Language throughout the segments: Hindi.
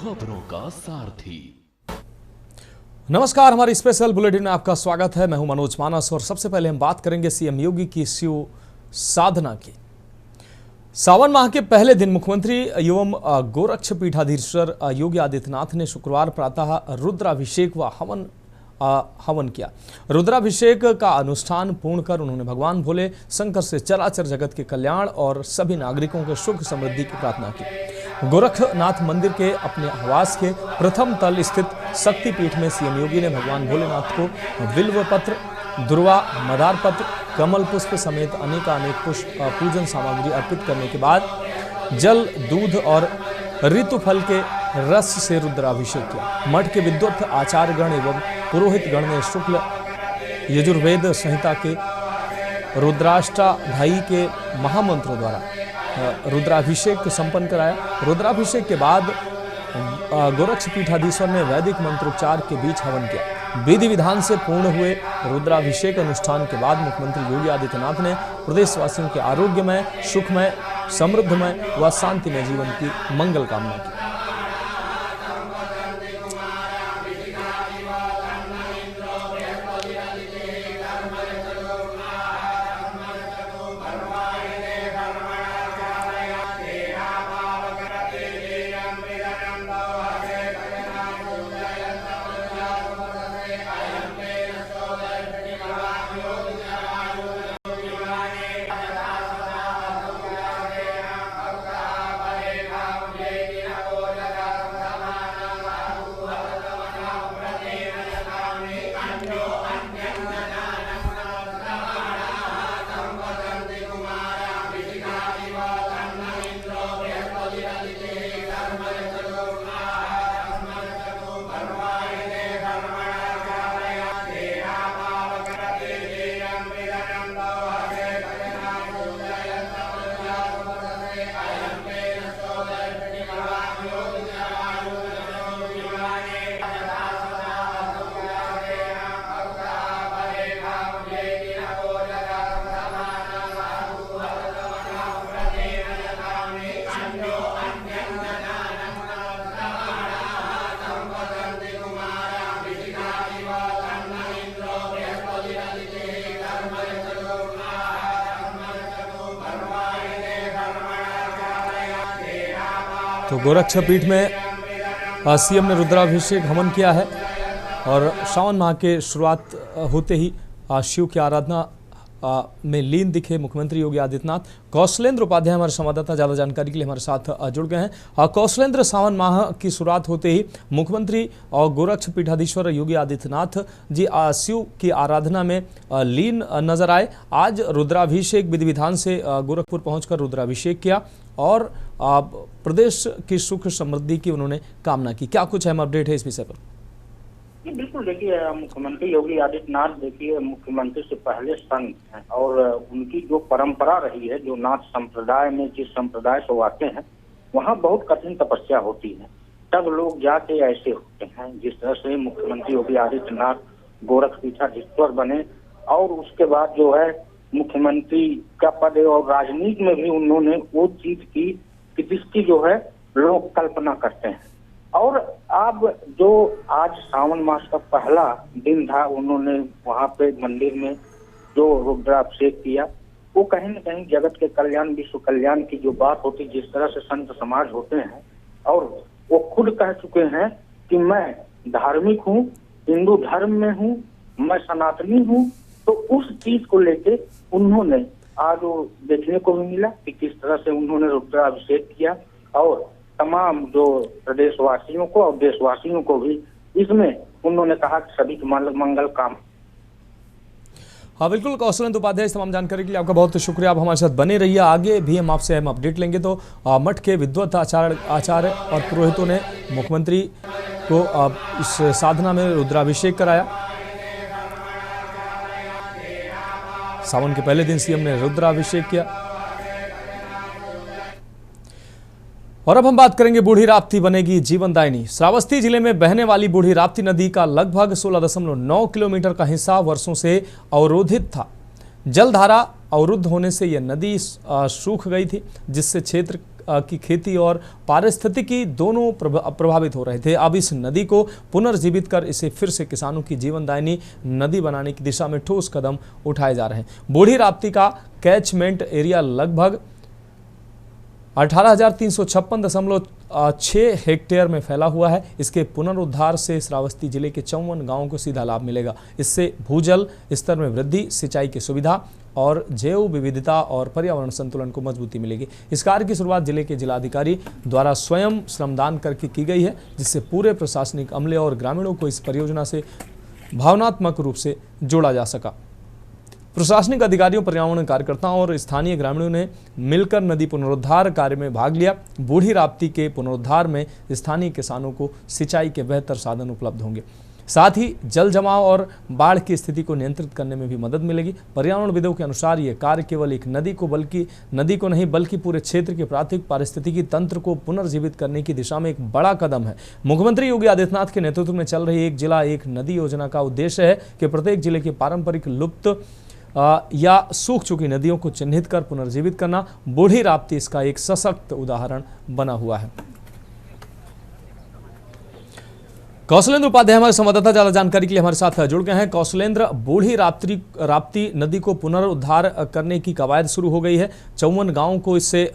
खबरों का सारथी। नमस्कार, हमारी स्पेशल बुलेटिन में आपका स्वागत है। मैं हूं मनोज मानस और सबसे पहले हम बात करेंगे सीएम योगी की शिव साधना की। सावन माह के पहले दिन मुख्यमंत्री एवं गोरक्ष पीठाधीश्वर योगी आदित्यनाथ ने शुक्रवार प्रातः रुद्राभिषेक व हवन किया। रुद्राभिषेक का अनुष्ठान पूर्ण कर उन्होंने भगवान भोले शंकर से चराचर जगत के कल्याण और सभी नागरिकों के सुख समृद्धि की प्रार्थना की। गोरखनाथ मंदिर के अपने आवास के प्रथम तल स्थित शक्तिपीठ में सीएम योगी ने भगवान भोलेनाथ को बिल्व पत्र, दुर्वा, मदार पत्र, कमल पुष्प समेत अनेक पूजन सामग्री अर्पित करने के बाद जल, दूध और ऋतुफल के रस से रुद्राभिषेक किया। मठ के विद्वत आचार्यगण एवं पुरोहित गण ने शुक्ल यजुर्वेद संहिता के रुद्राष्टाध्यायी के महामंत्रों द्वारा रुद्राभिषेक संपन्न कराया। रुद्राभिषेक के बाद गोरक्ष पीठाधीश्वर ने वैदिक मंत्रोच्चार के बीच हवन किया। विधि विधान से पूर्ण हुए रुद्राभिषेक अनुष्ठान के बाद मुख्यमंत्री योगी आदित्यनाथ ने प्रदेशवासियों के आरोग्यमय, सुखमय, समृद्धमय व शांतिमय जीवन की मंगल कामना की। तो गोरक्ष पीठ में सीएम ने रुद्राभिषेक हवन किया है और सावन माह के शुरुआत होते ही शिव की आराधना में लीन दिखे मुख्यमंत्री योगी आदित्यनाथ। कौशलेंद्र उपाध्याय हमारे संवाददाता ज़्यादा जानकारी के लिए हमारे साथ जुड़ गए हैं। कौशलेंद्र, सावन माह की शुरुआत होते ही मुख्यमंत्री और गोरक्ष पीठाधीश्वर योगी आदित्यनाथ जी शिव की आराधना में लीन नजर आए। आज रुद्राभिषेक विधि विधान से गोरखपुर पहुंचकर रुद्राभिषेक किया और प्रदेश की सुख समृद्धि की उन्होंने कामना की। क्या कुछ अहम अपडेट है इस विषय पर? जी बिल्कुल, देखिए मुख्यमंत्री योगी आदित्यनाथ देखिए मुख्यमंत्री से पहले संत हैं और उनकी जो परंपरा रही है, जो नाथ संप्रदाय में जिस संप्रदाय से वो आते हैं वहाँ बहुत कठिन तपस्या होती है, तब लोग जाके ऐसे होते हैं। जिस तरह से मुख्यमंत्री योगी आदित्यनाथ गोरक्ष पीठाधीश्वर बने और उसके बाद जो है मुख्यमंत्री का पद और राजनीति में भी उन्होंने वो चीज की कि जिसकी जो है लोग कल्पना करते हैं। और अब जो आज सावन मास का पहला दिन था, उन्होंने वहां पे मंदिर में जो रुद्राभिषेक किया, वो कहीं न कहीं जगत के कल्याण, विश्व कल्याण की जो बात होती, जिस तरह से संत समाज होते हैं और वो खुद कह चुके हैं कि मैं धार्मिक हूँ, हिंदू धर्म में हूँ, मैं सनातनी हूँ, तो उस चीज को लेके उन्होंने आज वो देखने को भी मिला कि किस तरह से उन्होंने रुद्राभिषेक किया और तमाम जो प्रदेशवासियों को और देशवासियों को भी इसमें उन्होंने कहा कि सभी मंगल काम। हाँ बिल्कुल, कौशलेंद्र उपाध्याय इस तमाम जानकारी के लिए आपका बहुत शुक्रिया। आप हमारे साथ बने रहिए, आगे भी हम आपसे अहम अपडेट लेंगे। तो मठ के विद्वत आचार्य और पुरोहितों ने मुख्यमंत्री को इस साधना में रुद्राभिषेक कराया। सावन के पहले दिन सीएम ने रुद्राभिषेक किया। और अब हम बात करेंगे बूढ़ी राप्ती बनेगी जीवनदायिनी। श्रावस्ती जिले में बहने वाली बूढ़ी राप्ती नदी का लगभग 16.9 किलोमीटर का हिस्सा वर्षों से अवरोधित था। जलधारा अवरुद्ध होने से यह नदी सूख गई थी, जिससे क्षेत्र की खेती और पारिस्थितिकी दोनों प्रभावित हो रहे थे। अब इस नदी को पुनर्जीवित कर इसे फिर से किसानों की जीवनदायिनी नदी बनाने की दिशा में ठोस कदम उठाए जा रहे हैं। बूढ़ी राप्ती का कैचमेंट एरिया लगभग 18,356.6 हेक्टेयर में फैला हुआ है। इसके पुनरुद्धार से श्रावस्ती जिले के 54 गांवों को सीधा लाभ मिलेगा। इससे भूजल स्तर में वृद्धि, सिंचाई की सुविधा और जैव विविधता और पर्यावरण संतुलन को मजबूती मिलेगी। इस कार्य की शुरुआत जिले के जिलाधिकारी द्वारा स्वयं श्रमदान करके की गई है, जिससे पूरे प्रशासनिक अमले और ग्रामीणों को इस परियोजना से भावनात्मक रूप से जोड़ा जा सका। प्रशासनिक अधिकारियों, पर्यावरण कार्यकर्ताओं और स्थानीय ग्रामीणों ने मिलकर नदी पुनरुद्धार कार्य में भाग लिया। बूढ़ी राप्ती के पुनरुद्धार में स्थानीय किसानों को सिंचाई के बेहतर साधन उपलब्ध होंगे। साथ ही जल जमाव और बाढ़ की स्थिति को नियंत्रित करने में भी मदद मिलेगी। पर्यावरणविदों के अनुसार ये कार्य केवल एक नदी को नहीं बल्कि पूरे क्षेत्र के प्राकृतिक पारिस्थितिकी तंत्र को पुनर्जीवित करने की दिशा में एक बड़ा कदम है। मुख्यमंत्री योगी आदित्यनाथ के नेतृत्व में चल रही एक जिला एक नदी योजना का उद्देश्य है कि प्रत्येक जिले के पारंपरिक लुप्त या सूख चुकी नदियों को चिन्हित कर पुनर्जीवित करना। बूढ़ी राप्ती इसका एक सशक्त उदाहरण बना हुआ है। कौशलेंद्र उपाध्याय हमारे संवाददाता ज्यादा जानकारी के लिए हमारे साथ जुड़ गए हैं। कौशलेंद्र, बूढ़ी राप्ती नदी को पुनरुद्धार करने की कवायद शुरू हो गई है। 54 गांवों को इससे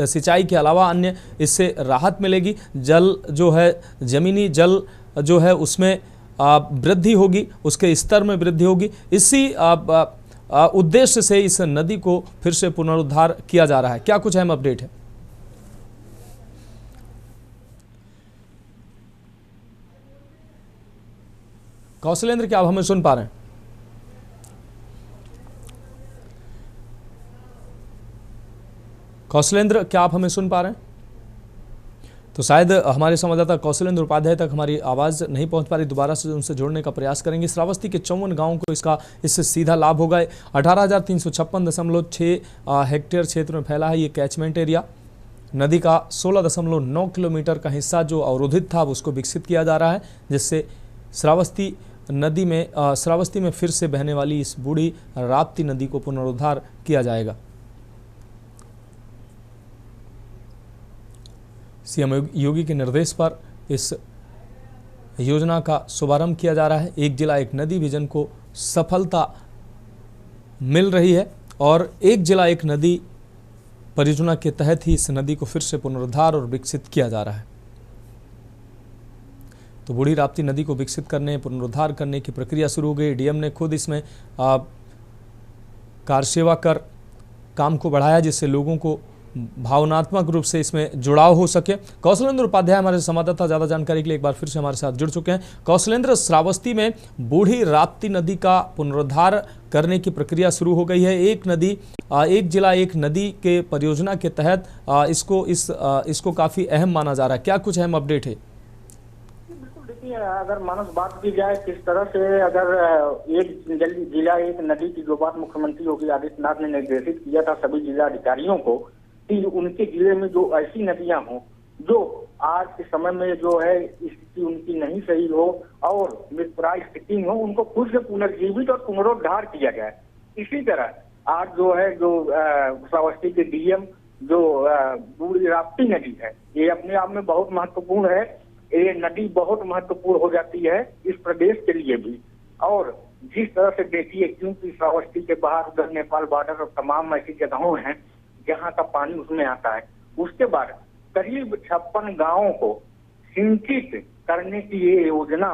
सिंचाई के अलावा अन्य इससे राहत मिलेगी। जल जो है, जमीनी जल जो है उसमें वृद्धि होगी, उसके स्तर में वृद्धि होगी। इसी उद्देश्य से इस नदी को फिर से पुनरुद्धार किया जा रहा है। क्या कुछ अहम अपडेट है? कौशलेंद्र, क्या आप हमें सुन पा रहे हैं? कौशलेंद्र, क्या आप हमें सुन पा रहे हैं? तो शायद हमारे संवाददाता कौशलेंद्र उपाध्याय तक हमारी आवाज़ नहीं पहुंच पा रही। दोबारा से उनसे जोड़ने का प्रयास करेंगे। श्रावस्ती के 54 गांवों को इससे सीधा लाभ होगा। 18,356.6 हेक्टेयर क्षेत्र में फैला है ये कैचमेंट एरिया। नदी का 16.9 किलोमीटर का हिस्सा जो अवरोधित था उसको विकसित किया जा रहा है, जिससे श्रावस्ती में फिर से बहने वाली इस बूढ़ी राप्ती नदी को पुनरुद्धार किया जाएगा। सीएम योगी के निर्देश पर इस योजना का शुभारंभ किया जा रहा है। एक जिला एक नदी विजन को सफलता मिल रही है और एक जिला एक नदी परियोजना के तहत ही इस नदी को फिर से पुनरुद्धार और विकसित किया जा रहा है। तो बूढ़ी राप्ती नदी को विकसित करने, पुनरुद्धार करने की प्रक्रिया शुरू हो गई। डीएम ने खुद इसमें कारसेवा कर काम को बढ़ाया, जिससे लोगों को भावनात्मक रूप से इसमें जुड़ाव हो सके। कौशलेंद्र उपाध्याय हमारे संवाददाता ज्यादा जानकारी के लिए एक बार फिर से हमारे साथ जुड़ चुके हैं। कौशलेंद्र, श्रावस्ती में बूढ़ी राप्ती नदी का पुनरुद्धार करने की प्रक्रिया शुरू हो गई है। एक जिला एक नदी के परियोजना के तहत इसको काफी अहम माना जा रहा है। क्या कुछ अहम अपडेट है? देखिए, अगर मानस बात की जाए किस तरह से अगर एक जिला एक नदी की जो बात मुख्यमंत्री योगी आदित्यनाथ ने निर्देशित किया था सभी जिला अधिकारियों को कि उनके जिले में जो ऐसी नदियां हों जो आज के समय में जो है स्थिति उनकी नहीं सही हो और मृतप्राय स्थिति हो, उनको खुद से पुनर्जीवित और पुनरुद्धार किया जाए। इसी तरह आज जो है श्रावस्ती के डीएम जो बूढ़ी राप्ती नदी है, ये अपने आप में बहुत महत्वपूर्ण है। ये नदी बहुत महत्वपूर्ण हो जाती है इस प्रदेश के लिए भी। और जिस तरह से देखिए, क्योंकि श्रावस्ती के बाहर उधर नेपाल बॉर्डर और तमाम ऐसी जगहों हैं जहां का पानी उसमें आता है। उसके बाद करीब 56 गांवों को सिंचित करने की ये योजना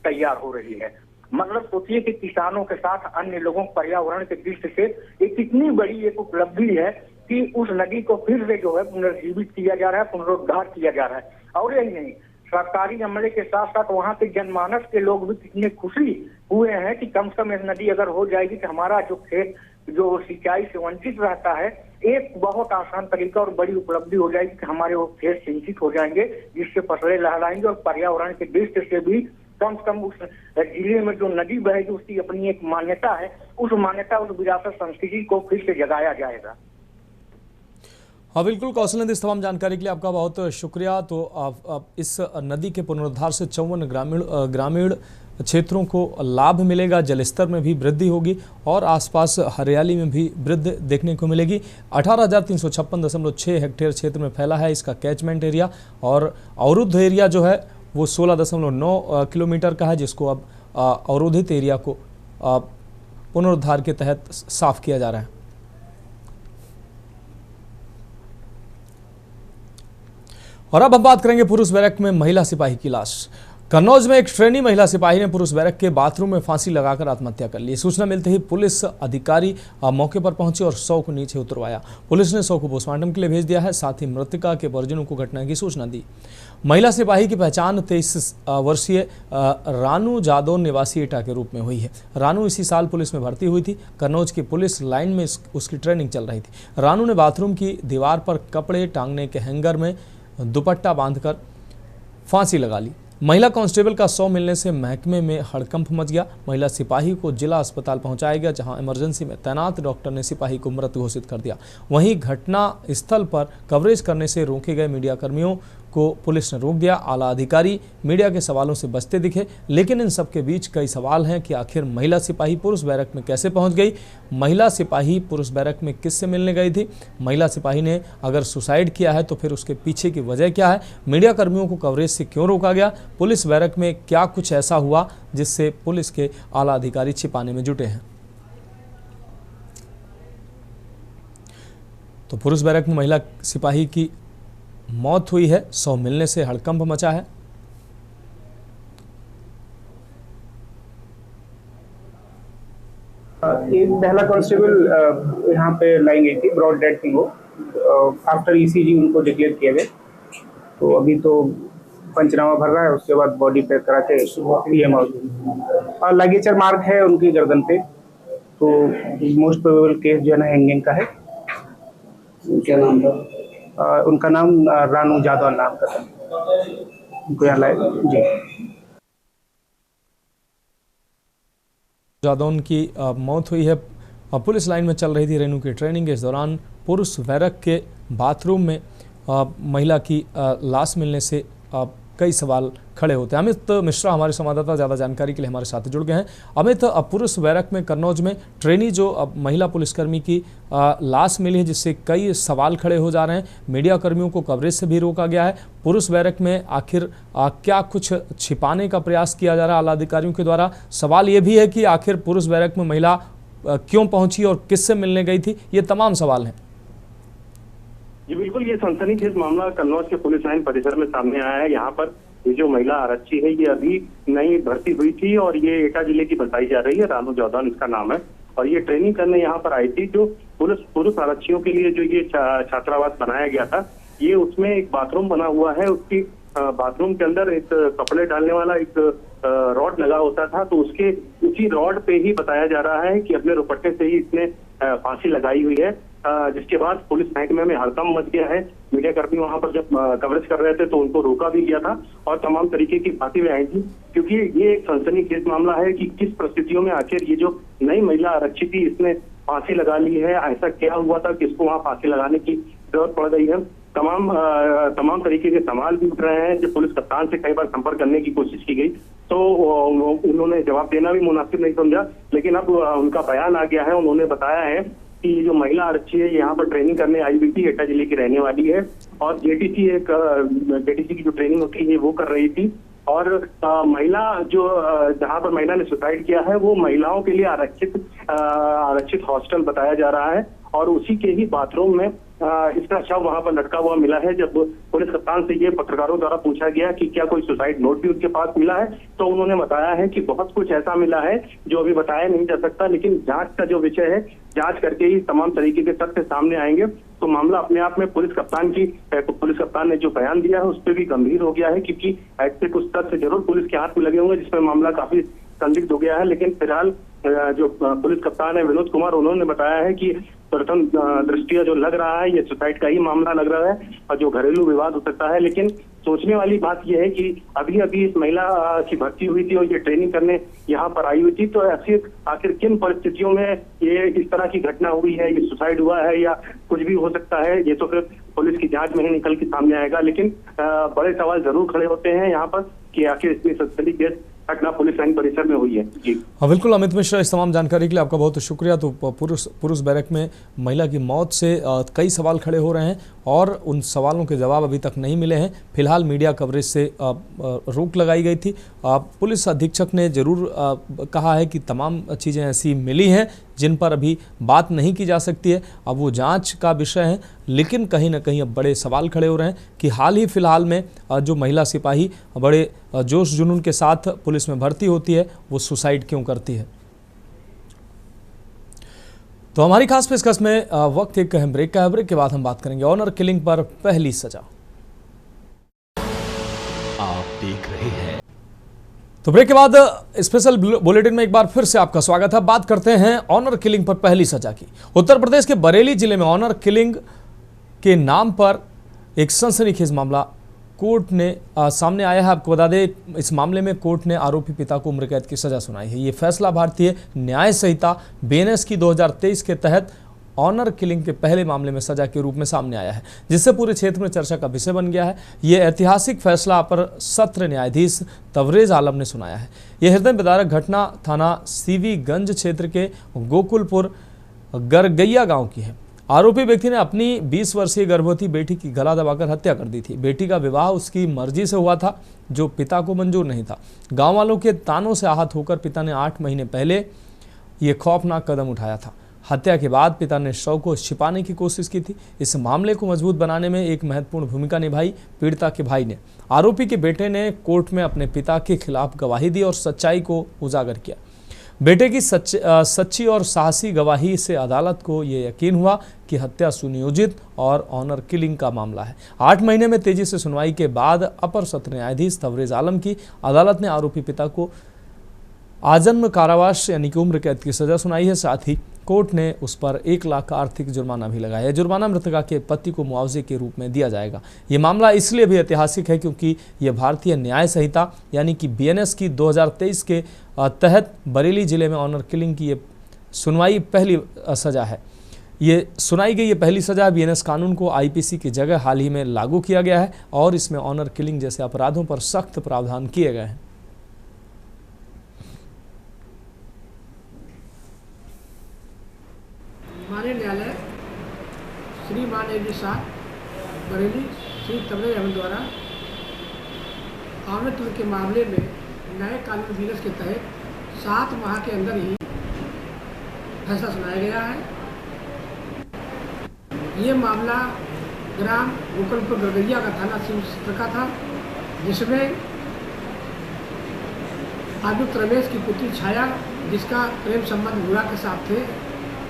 तैयार हो रही है। मतलब सोचिए कि किसानों के साथ अन्य लोगों पर्यावरण के दृष्टि से एक कितनी बड़ी एक उपलब्धि है कि उस नदी को फिर से जो है पुनर्जीवित किया जा रहा है, पुनरुद्धार किया जा रहा है। और यही नहीं, सरकारी अमले के साथ साथ वहाँ के जनमानस के लोग भी कितने खुशी हुए हैं कि कम से कम नदी अगर हो जाएगी तो हमारा जो खेत जो सिंचाई से वंचित रहता है, एक बहुत आसान तरीका और बड़ी उपलब्धि हो जाएगी कि हमारे वो खेत सिंचित हो जाएंगे, जिससे फसलें लहराएंगे और पर्यावरण के दृष्टि से भी कम से कम उस जिले में जो नदी बहेगी उसकी अपनी एक मान्यता है, उस मान्यता उस विरासत संस्कृति को फिर से जगाया जाएगा। हाँ बिल्कुल कौशलेंद्र, इस तमाम जानकारी के लिए आपका बहुत शुक्रिया। तो इस नदी के पुनरुद्धार से 54 ग्रामीण क्षेत्रों को लाभ मिलेगा, जलस्तर में भी वृद्धि होगी और आसपास हरियाली में भी वृद्धि देखने को मिलेगी। 18,356.6 हेक्टेयर क्षेत्र में फैला है इसका कैचमेंट एरिया और अवरुद्ध एरिया जो है वो 16.9 किलोमीटर का है, जिसको अब अवरोधित एरिया को पुनरुद्धार के तहत साफ किया जा रहा है। और अब हम बात करेंगे पुरुष बैरक में महिला सिपाही की लाश। कन्नौज में एक ट्रेनी महिला सिपाही ने पुरुष बैरक के बाथरूम में फांसी लगाकर आत्महत्या कर ली। सूचना मिलते ही पुलिस अधिकारी मौके पर पहुंचे और शव को नीचे उतरवाया। पुलिस ने शव को पोस्टमार्टम के लिए भेज दिया है, साथ ही मृतका के परिजनों को घटना की सूचना दी। महिला सिपाही की पहचान 23 वर्षीय रानू जादौन निवासी एटा के रूप में हुई है। रानू इसी साल पुलिस में भर्ती हुई थी। कन्नौज की पुलिस लाइन में उसकी ट्रेनिंग चल रही थी। रानू ने बाथरूम की दीवार पर कपड़े टांगने के हैंगर में दुपट्टा बांधकर फांसी लगा ली। महिला कांस्टेबल का शव मिलने से महकमे में हड़कंप मच गया। महिला सिपाही को जिला अस्पताल पहुंचाया गया, जहां इमरजेंसी में तैनात डॉक्टर ने सिपाही को मृत घोषित कर दिया। वहीं घटना स्थल पर कवरेज करने से रोके गए मीडिया कर्मियों को पुलिस ने रोक दिया। आला अधिकारी मीडिया के सवालों से बचते दिखे, लेकिन इन सब के बीच कई सवाल हैं कि आखिर महिला सिपाही पुरुष बैरक में कैसे पहुंच गई, महिला सिपाही पुरुष बैरक में किससे मिलने गई थी, महिला सिपाही ने अगर सुसाइड किया है तो फिर उसके पीछे की वजह क्या है, मीडिया कर्मियों को कवरेज से क्यों रोका गया, पुलिस बैरक में क्या कुछ ऐसा हुआ जिससे पुलिस के आला अधिकारी छिपाने में जुटे हैं। तो पुरुष बैरक में महिला सिपाही की मौत हुई है, शव मिलने से हड़कंप मचा है। एक महिला कांस्टेबल यहाँ पे लाई गई थी, ब्रॉड डेड थी वो। आफ्टर ईसीजी उनको डिक्लेयर किया गया। तो अभी तो पंचनामा भर रहा है, उसके बाद बॉडी पैक करा के पीएम और लगेचर मार्क है उनकी गर्दन पे। तो मोस्ट प्रोबेबल केस जो है ना हैंगिंग का है। क्या नाम था? उनका नाम रानू जादौन नाम का था। उनको यहाँ लाए जी। जादौन की मौत हुई है। पुलिस लाइन में चल रही थी रेनू की ट्रेनिंग। इस दौरान पुरुष बैरक के बाथरूम में महिला की लाश मिलने से कई सवाल खड़े होते हैं। अमित मिश्रा हमारे संवाददाता ज़्यादा जानकारी के लिए हमारे साथ जुड़ गए हैं। अमित, पुरुष बैरक में कन्नौज में ट्रेनी जो महिला पुलिसकर्मी की लाश मिली है, जिससे कई सवाल खड़े हो जा रहे हैं। मीडिया कर्मियों को कवरेज से भी रोका गया है। पुरुष बैरक में आखिर क्या कुछ छिपाने का प्रयास किया जा रहा है आला अधिकारियों के द्वारा। सवाल ये भी है कि आखिर पुरुष बैरक में महिला क्यों पहुंची और किससे मिलने गई थी, ये तमाम सवाल हैं। जी बिल्कुल, ये सनसनीखेज मामला कन्नौज के पुलिस लाइन परिसर में सामने आया है। यहाँ पर ये जो महिला आरक्षी है ये अभी नई भर्ती हुई थी और ये एटा जिले की बताई जा रही है। रानू जादौन इसका नाम है और ये ट्रेनिंग करने यहाँ पर आई थी। जो पुरुष आरक्षियों के लिए जो ये छात्रावास बनाया गया था, ये उसमें एक बाथरूम बना हुआ है। उसकी बाथरूम के अंदर एक कपड़े डालने वाला एक रॉड लगा होता था। तो उसी रॉड पे ही बताया जा रहा है कि अपने दुपट्टे से ही इसने फांसी लगाई हुई है। जिसके बाद पुलिस महकमे में हड़कंप मच गया है। मीडिया कर्मी वहां पर जब कवरेज कर रहे थे तो उनको रोका भी गया था और तमाम तरीके की बातें भी आई थी, क्योंकि ये एक सनसनीखेज मामला है कि किस परिस्थितियों में आखिर ये जो नई महिला आरक्षी थी इसने फांसी लगा ली है। ऐसा क्या हुआ था, किसको वहां फांसी लगाने की जरूरत पड़ गई है। तमाम तरीके के सवाल भी उठ रहे हैं। जब पुलिस कप्तान से कई बार संपर्क करने की कोशिश की गई तो उन्होंने जवाब देना भी मुनासिब नहीं समझा, लेकिन अब उनका बयान आ गया है। उन्होंने बताया है कि ये जो महिला आरक्षी है यहाँ पर ट्रेनिंग करने आई हुई थी, एटा जिले की रहने वाली है और जेटीसी की जो ट्रेनिंग होती है वो कर रही थी। और महिला जो जहाँ पर महिला ने सुसाइड किया है वो महिलाओं के लिए आरक्षित हॉस्टल बताया जा रहा है और उसी के ही बाथरूम में इसका शव वहां पर लटका हुआ मिला है। जब पुलिस कप्तान से ये पत्रकारों द्वारा पूछा गया कि क्या कोई सुसाइड नोट भी उसके पास मिला है, तो उन्होंने बताया है कि बहुत कुछ ऐसा मिला है जो अभी बताया नहीं जा सकता, लेकिन जांच का जो विषय है, जांच करके ही तमाम तरीके के तथ्य सामने आएंगे। तो मामला अपने आप में पुलिस कप्तान ने जो बयान दिया है उस पर भी गंभीर हो गया है, क्योंकि ऐसे कुछ तथ्य जरूर पुलिस के हाथ में लगे होंगे जिसमें मामला काफी संदिग्ध हो गया है। लेकिन फिलहाल जो पुलिस कप्तान है विनोद कुमार, उन्होंने बताया है कि प्रथम दृष्टिया जो लग रहा है ये सुसाइड का ही मामला लग रहा है और जो घरेलू विवाद हो सकता है। लेकिन सोचने वाली बात यह है कि अभी इस महिला की भर्ती हुई थी और ये ट्रेनिंग करने यहाँ पर आई हुई थी, तो आखिर किन परिस्थितियों में ये इस तरह की घटना हुई है, ये सुसाइड हुआ है या कुछ भी हो सकता है, ये तो फिर पुलिस की जांच में ही निकल के सामने आएगा। लेकिन बड़े सवाल जरूर खड़े होते हैं यहाँ पर कि आखिर इतनी सनसनीखेज घटना पुलिस लाइन परिसर में हुई है। जी हाँ बिल्कुल अमित मिश्रा, इस तमाम जानकारी के लिए आपका बहुत शुक्रिया। तो पुरुष बैरक में महिला की मौत से कई सवाल खड़े हो रहे हैं और उन सवालों के जवाब अभी तक नहीं मिले हैं। फिलहाल मीडिया कवरेज से रोक लगाई गई थी। पुलिस अधीक्षक ने जरूर कहा है कि तमाम चीज़ें ऐसी मिली हैं जिन पर अभी बात नहीं की जा सकती है, अब वो जांच का विषय है। लेकिन कहीं ना कहीं अब बड़े सवाल खड़े हो रहे हैं कि हाल ही फिलहाल में जो महिला सिपाही बड़े जोश जुनून के साथ पुलिस में भर्ती होती है वो सुसाइड क्यों करती है। तो हमारी खास पेशकश में वक्त एक अहम ब्रेक का है। ब्रेक के बाद हम बात करेंगे ऑनर किलिंग पर पहली सजा। आप देख रहे हैं तो ब्रेक के बाद स्पेशल बुलेटिन में एक बार फिर से आपका स्वागत है। बात करते हैं ऑनर किलिंग पर पहली सजा की। उत्तर प्रदेश के बरेली जिले में ऑनर किलिंग के नाम पर एक सनसनीखेज मामला कोर्ट ने सामने आया है। आपको बता दें, इस मामले में कोर्ट ने आरोपी पिता को उम्र कैद की सजा सुनाई है। ये फैसला भारतीय न्याय संहिता बीएनएस की 2023 के तहत ऑनर किलिंग के पहले मामले में सजा के रूप में सामने आया है, जिससे पूरे क्षेत्र में चर्चा का विषय बन गया है। ये ऐतिहासिक फैसला अपर सत्र न्यायाधीश तवरेज आलम ने सुनाया है। यह हृदय विदारक घटना थाना सीवीगंज क्षेत्र के गोकुलपुर गरगैया गांव की है। आरोपी व्यक्ति ने अपनी 20 वर्षीय गर्भवती बेटी की गला दबाकर हत्या कर दी थी। बेटी का विवाह उसकी मर्जी से हुआ था, जो पिता को मंजूर नहीं था। गांव वालों के तानों से आहत होकर पिता ने 8 महीने पहले ये खौफनाक कदम उठाया था। हत्या के बाद पिता ने शव को छिपाने की कोशिश की थी। इस मामले को मजबूत बनाने में एक महत्वपूर्ण भूमिका निभाई पीड़िता के भाई ने। आरोपी के बेटे ने कोर्ट में अपने पिता के खिलाफ गवाही दी और सच्चाई को उजागर किया। बेटे की सच्ची और साहसी गवाही से अदालत को ये यकीन हुआ कि हत्या सुनियोजित और ऑनर किलिंग का मामला है। 8 महीने में तेजी से सुनवाई के बाद अपर सत्र न्यायाधीश तवरेज आलम की अदालत ने आरोपी पिता को आजन्म कारावास यानी कि उम्र कैद की सजा सुनाई है। साथ ही कोर्ट ने उस पर 1 लाख का आर्थिक जुर्माना भी लगाया है। जुर्माना मृतका के पति को मुआवजे के रूप में दिया जाएगा। ये मामला इसलिए भी ऐतिहासिक है क्योंकि ये भारतीय न्याय संहिता यानी कि बीएनएस की 2023 के तहत बरेली जिले में ऑनर किलिंग की ये सुनवाई पहली सजा है। ये सुनाई गई ये पहली सजा। बीएनएस कानून को आईपीसी की जगह हाल ही में लागू किया गया है और इसमें ऑनर किलिंग जैसे अपराधों पर सख्त प्रावधान किए गए हैं। माननीय न्यायालय श्री न्यायाधीश साहब बरेली श्री तवरेज आलम द्वारा ऑनर किलिंग के मामले में नए कानून बीएनएस के तहत 7 माह के अंदर ही फैसला सुनाया गया है। ये मामला ग्राम गोकुलपुर गरगैया का थाना सीवीगंज का था, जिसमें आयुक्त रमेश की पुत्री छाया, जिसका प्रेम संबंध बुरा के साथ थे,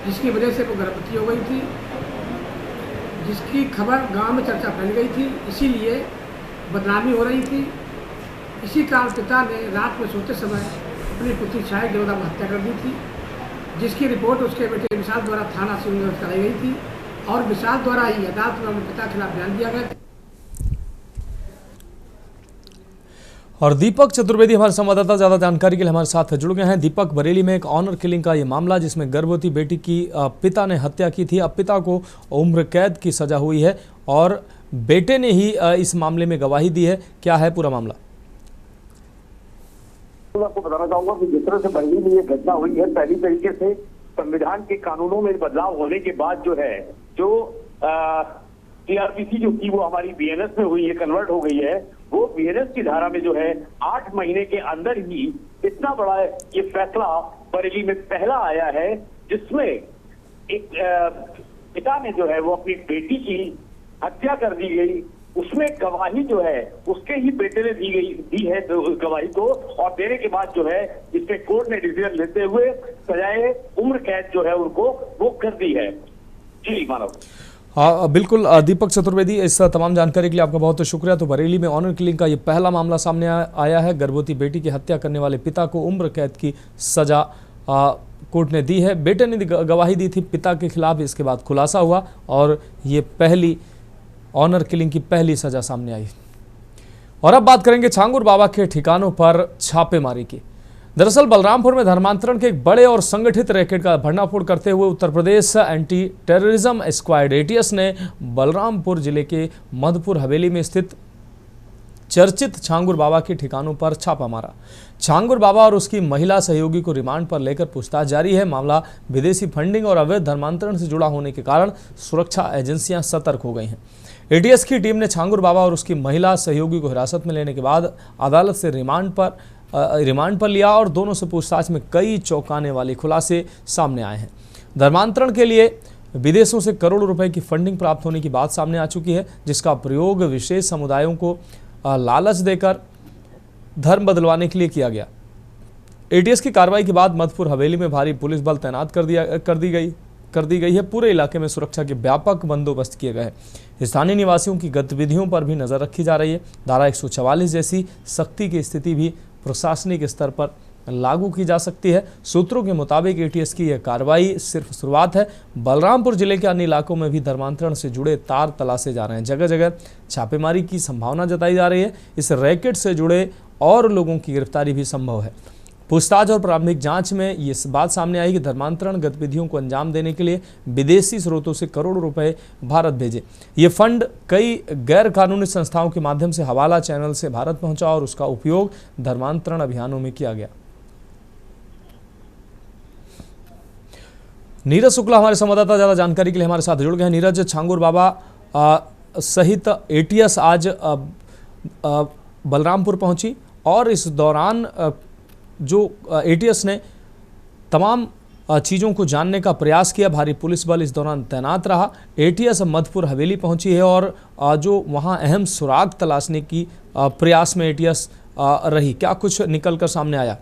जिसकी वजह से वो गर्भवती हो गई थी, जिसकी खबर गांव में चर्चा फैल गई थी, इसीलिए बदनामी हो रही थी। इसी कारण पिता ने रात में सोते समय अपनी पुत्री छाया की हत्या कर दी थी, जिसकी रिपोर्ट उसके बेटे विशाल द्वारा थाना सीवीगंज कराई गई थी और विशाल द्वारा ही अदालत में अपने पिता के खिलाफ बयान दिया गया। और दीपक चतुर्वेदी हमारे संवाददाता ज्यादा जानकारी के लिए हमारे साथ जुड़ गए हैं। दीपक, बरेली में एक ऑनर किलिंग का ये मामला जिसमें गर्भवती बेटी की पिता ने हत्या की थी, अब पिता को उम्र कैद की सजा हुई है और बेटे ने ही इस मामले में गवाही दी है। क्या है पूरा मामला? मैं आपको बताना चाहूंगा कि जिस तरह से बरेली में ये घटना हुई है, पहली तरीके से संविधान के कानूनों में बदलाव होने के बाद जो है जो सीआरपीसी जो थी वो हमारी बीएनएस में हुई है, कन्वर्ट हो गई है। वो बीएनएस की धारा में जो है 8 महीने के अंदर ही इतना बड़ा ये फैसला बरेली में पहला आया है, जिसमें एक पिता ने जो है वो अपनी बेटी की हत्या कर दी गई। उसमें गवाही जो है उसके ही बेटे ने दी है गवाही को, और देने के बाद जो है इसमें कोर्ट ने डिसीजन लेते हुए सजाए उम्र कैद जो है उनको वो कर दी है। जी मानव। हाँ बिल्कुल दीपक चतुर्वेदी, इस तमाम जानकारी के लिए आपका बहुत शुक्रिया। तो बरेली में ऑनर किलिंग का ये पहला मामला सामने आया है। गर्भवती बेटी की हत्या करने वाले पिता को उम्र कैद की सजा कोर्ट ने दी है। बेटे ने गवाही दी थी पिता के खिलाफ, इसके बाद खुलासा हुआ और ये पहली ऑनर किलिंग की पहली सजा सामने आई। और अब बात करेंगे छांगुर बाबा के ठिकानों पर छापेमारी की। दरअसल बलरामपुर में धर्मांतरण के एक बड़े और संगठित रैकेट का भंडाफोड़ करते हुए Uttar Pradesh anti terrorism squad ATS ने बलरामपुर जिले के मधुपुर हवेली में स्थित चर्चित छांगुर बाबा के ठिकानों पर छापा मारा। छांगुर बाबा और उसकी महिला सहयोगी को रिमांड पर लेकर पूछताछ जारी है। मामला विदेशी फंडिंग और अवैध धर्मांतरण से जुड़ा होने के कारण सुरक्षा एजेंसियां सतर्क हो गई हैं। एटीएस की टीम ने छांगुर बाबा और उसकी महिला सहयोगी को हिरासत में लेने के बाद अदालत से रिमांड पर लिया और दोनों से पूछताछ में कई चौंकाने वाले खुलासे सामने आए हैं। धर्मांतरण के लिए विदेशों से करोड़ों रुपए की फंडिंग प्राप्त होने की बात सामने आ चुकी है, जिसका प्रयोग विशेष समुदायों को लालच देकर धर्म बदलवाने के लिए किया गया। एटीएस की कार्रवाई के बाद मधुपुर हवेली में भारी पुलिस बल तैनात कर दी गई है। पूरे इलाके में सुरक्षा के व्यापक बंदोबस्त किए गए हैं। स्थानीय निवासियों की गतिविधियों पर भी नजर रखी जा रही है। धारा 144 जैसी सख्ती की स्थिति भी प्रशासनिक स्तर पर लागू की जा सकती है। सूत्रों के मुताबिक एटीएस की यह कार्रवाई सिर्फ शुरुआत है। बलरामपुर जिले के अन्य इलाकों में भी धर्मांतरण से जुड़े तार तलाशे जा रहे हैं। जगह जगह छापेमारी की संभावना जताई जा रही है। इस रैकेट से जुड़े और लोगों की गिरफ्तारी भी संभव है। पूछताछ और प्रारंभिक जांच में ये बात सामने आई कि धर्मांतरण गतिविधियों को अंजाम देने के लिए विदेशी स्रोतों से करोड़ों रुपए भारत भेजे। ये फंड कई गैर कानूनी संस्थाओं के माध्यम से हवाला चैनल से भारत पहुंचा और उसका उपयोग धर्मांतरण अभियानों में किया गया। नीरज शुक्ला हमारे संवाददाता ज्यादा जानकारी के लिए हमारे साथ जुड़ गए हैं। नीरज, छांगुर बाबा सहित एटीएस आज बलरामपुर पहुंची और इस दौरान जो एटीएस ने तमाम चीज़ों को जानने का प्रयास किया। भारी पुलिस बल इस दौरान तैनात रहा। एटीएस मधुपुर हवेली पहुंची है और जो वहां अहम सुराग तलाशने की प्रयास में एटीएस रही। क्या कुछ निकलकर सामने आया?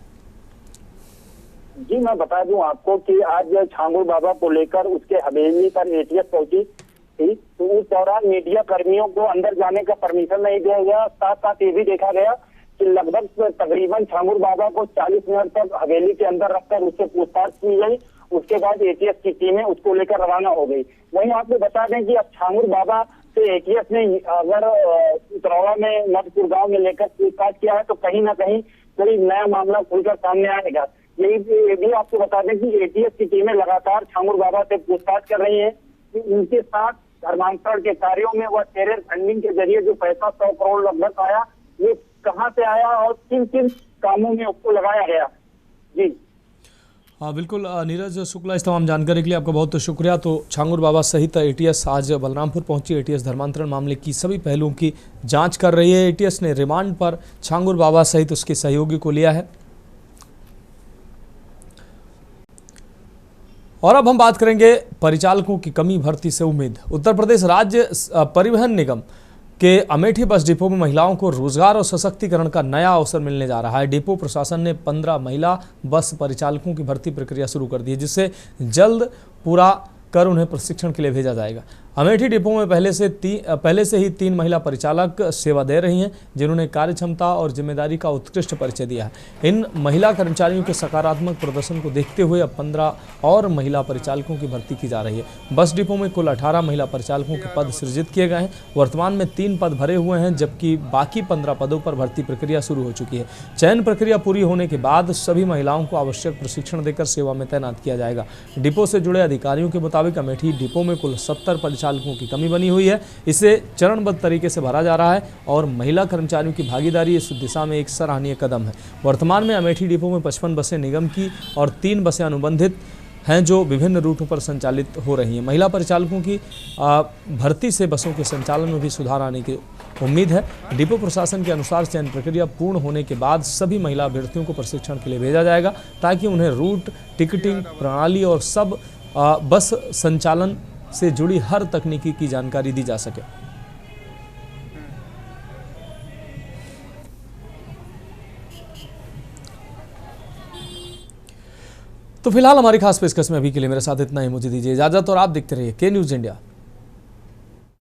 जी, मैं बता दूं आपको कि आज छांगुर बाबा को लेकर उसके हवेली पर एटीएस पहुंची थी, तो उस दौरान मीडिया कर्मियों को अंदर जाने का परमिशन नहीं दिया गया। साथ साथ ये भी देखा गया कि लगभग तकरीबन छांगुर बाबा को 40 मिनट तक हवेली के अंदर रखकर उससे पूछताछ की गई। उसके बाद एटीएस की टीमें उसको लेकर रवाना हो गई। वहीं आपको बता दें कि अब छांगुर बाबा से एटीएस ने अगर उतरौला में मधुपुर गांव में लेकर पूछताछ किया है तो कहीं ना कहीं कोई नया मामला खुलकर सामने आएगा। ये भी आपको बता दें कि एटीएस की टीमें लगातार छांगुर बाबा से पूछताछ कर रही है कि उनके साथ धर्मांतरण के कार्यों में वह टेरर फंडिंग के जरिए जो पैसा 100 करोड़ लगभग आया, ये कहां से आया और किन किन कामों में उसको लगाया गया। जी हाँ, बिल्कुल नीरज शुक्ला, इस तमाम जानकारी के लिए आपका बहुत शुक्रिया। तो छांगुर बाबा सहित एटीएस आज बलरामपुर पहुंची। एटीएस धर्मांतरण मामले की सभी पहलुओं की जांच कर रही है। एटीएस ने रिमांड पर छांगुर बाबा सहित उसके सहयोगी को लिया है। और अब हम बात करेंगे परिचालकों की कमी भर्ती से उम्मीद। उत्तर प्रदेश राज्य परिवहन निगम के अमेठी बस डिपो में महिलाओं को रोजगार और सशक्तिकरण का नया अवसर मिलने जा रहा है। डिपो प्रशासन ने 15 महिला बस परिचालकों की भर्ती प्रक्रिया शुरू कर दी है, जिससे जल्द पूरा कर उन्हें प्रशिक्षण के लिए भेजा जाएगा। अमेठी डिपो में पहले से ही 3 महिला परिचालक सेवा दे रही हैं, जिन्होंने कार्य क्षमता और जिम्मेदारी का उत्कृष्ट परिचय दिया है। इन महिला कर्मचारियों के सकारात्मक प्रदर्शन को देखते हुए अब 15 और महिला परिचालकों की भर्ती की जा रही है। बस डिपो में कुल 18 महिला परिचालकों के पद सृजित किए गए हैं। वर्तमान में 3 पद भरे हुए हैं, जबकि बाकी 15 पदों पर भर्ती प्रक्रिया शुरू हो चुकी है। चयन प्रक्रिया पूरी होने के बाद सभी महिलाओं को आवश्यक प्रशिक्षण देकर सेवा में तैनात किया जाएगा। डिपो से जुड़े अधिकारियों के मुताबिक अमेठी डिपो में कुल 70 चालकों की कमी बनी हुई है। इसे चरणबद्ध तरीके से भरा जा रहा है और महिला कर्मचारियों की भागीदारी इस दिशा में एक सराहनीय कदम है। वर्तमान में अमेठी डिपो में 55 बसें निगम की और 3 बसें अनुबंधित हैं, जो विभिन्न रूटों पर संचालित हो रही हैं। महिला परिचालकों की भर्ती से बसों के संचालन में भी सुधार आने की उम्मीद है। डिपो प्रशासन के अनुसार चयन प्रक्रिया पूर्ण होने के बाद सभी महिला अभ्यर्थियों को प्रशिक्षण के लिए भेजा जाएगा, ताकि उन्हें रूट, टिकटिंग प्रणाली और सब बस संचालन से जुड़ी हर तकनीकी की जानकारी दी जा सके। तो फिलहाल हमारी खास पेशकश में अभी के लिए मेरे साथ इतना ही। मुझे दीजिए इजाजत और आप देखते रहिए के न्यूज़ इंडिया।